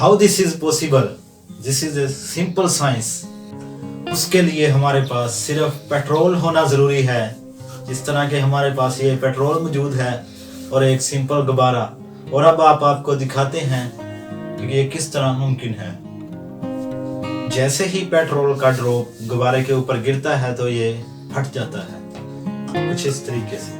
How this is possible, this is a simple science. उसके लिए हमारे पास सिर्फ पेट्रोल होना ज़रूरी है। जिस तरह के हमारे पास ये पेट्रोल मौजूद है और एक सिंपल गुब्बारा। और अब आपको दिखाते हैं कि ये किस तरह मुमकिन है। जैसे ही पेट्रोल का ड्रॉप गुब्बारे के ऊपर गिरता है तो ये फट जाता है कुछ इस तरीके से।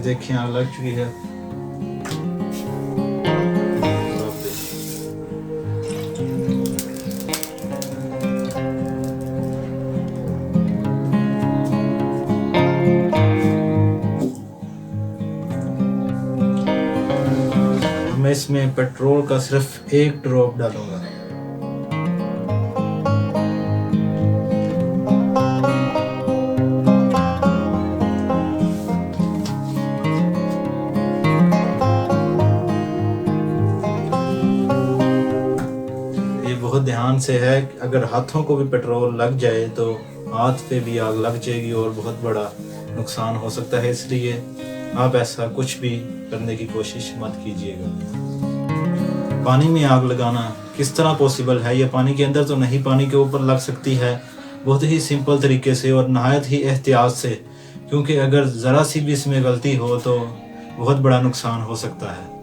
देखिए आग लग चुकी है। मैं इसमें पेट्रोल का सिर्फ एक ड्रॉप डालूंगा। बहुत ध्यान से है, अगर हाथों को भी पेट्रोल लग जाए तो हाथ पे भी आग लग जाएगी और बहुत बड़ा नुकसान हो सकता है। इसलिए आप ऐसा कुछ भी करने की कोशिश मत कीजिएगा। पानी में आग लगाना किस तरह पॉसिबल है? ये पानी के अंदर तो नहीं, पानी के ऊपर लग सकती है बहुत ही सिंपल तरीके से और नहायत ही एहतियात से, क्योंकि अगर ज़रा सी भी इसमें गलती हो तो बहुत बड़ा नुकसान हो सकता है।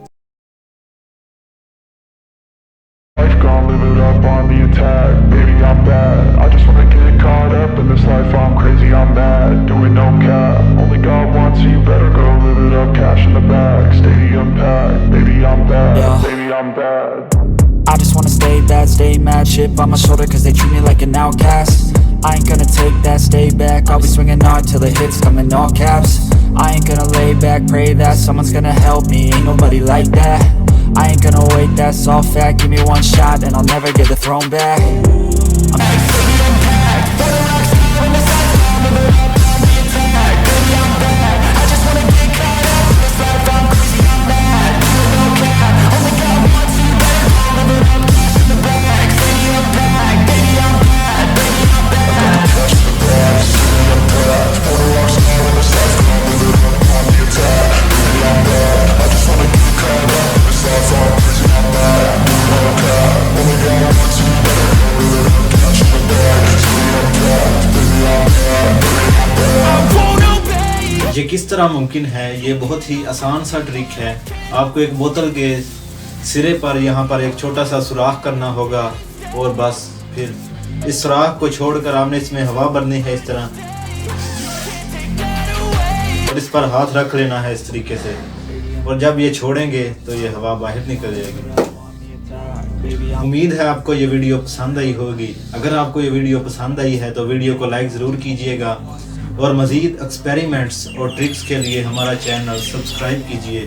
On the attack, baby I'm bad. I just wanna get caught up in this life, I'm crazy, I'm mad. Doing no cap, only God wants you, better go live it up. Cash in the bag, stadium packed. Baby I'm bad, baby I'm bad. I just wanna stay bad, stay mad. Chip on my shoulder cause they treat me like an outcast. I ain't gonna take that, stay back. I'll be swinging hard till the hits come in all caps. I ain't gonna lay back, pray that someone's gonna help me. Ain't nobody like that. I ain't gonna wait, that's all fact. Give me one shot and I'll never get the throne back. I'm ये किस तरह मुमकिन है? ये बहुत ही आसान सा trick है। आपको एक बोतल के सिरे पर यहाँ पर एक छोटा सा सुराख करना होगा और बस फिर इस सुराख को छोड़कर आपने इसमें हवा भरनी है इस तरह, और इस पर हाथ रख लेना है इस तरीके से, और जब ये छोड़ेंगे तो ये हवा बाहर निकल जाएगी। उम्मीद है आपको ये वीडियो पसंद आई होगी। अगर आपको ये वीडियो पसंद आई है तो वीडियो को लाइक ज़रूर कीजिएगा और मज़ीद एक्सपेरिमेंट्स और ट्रिक्स के लिए हमारा चैनल सब्सक्राइब कीजिए।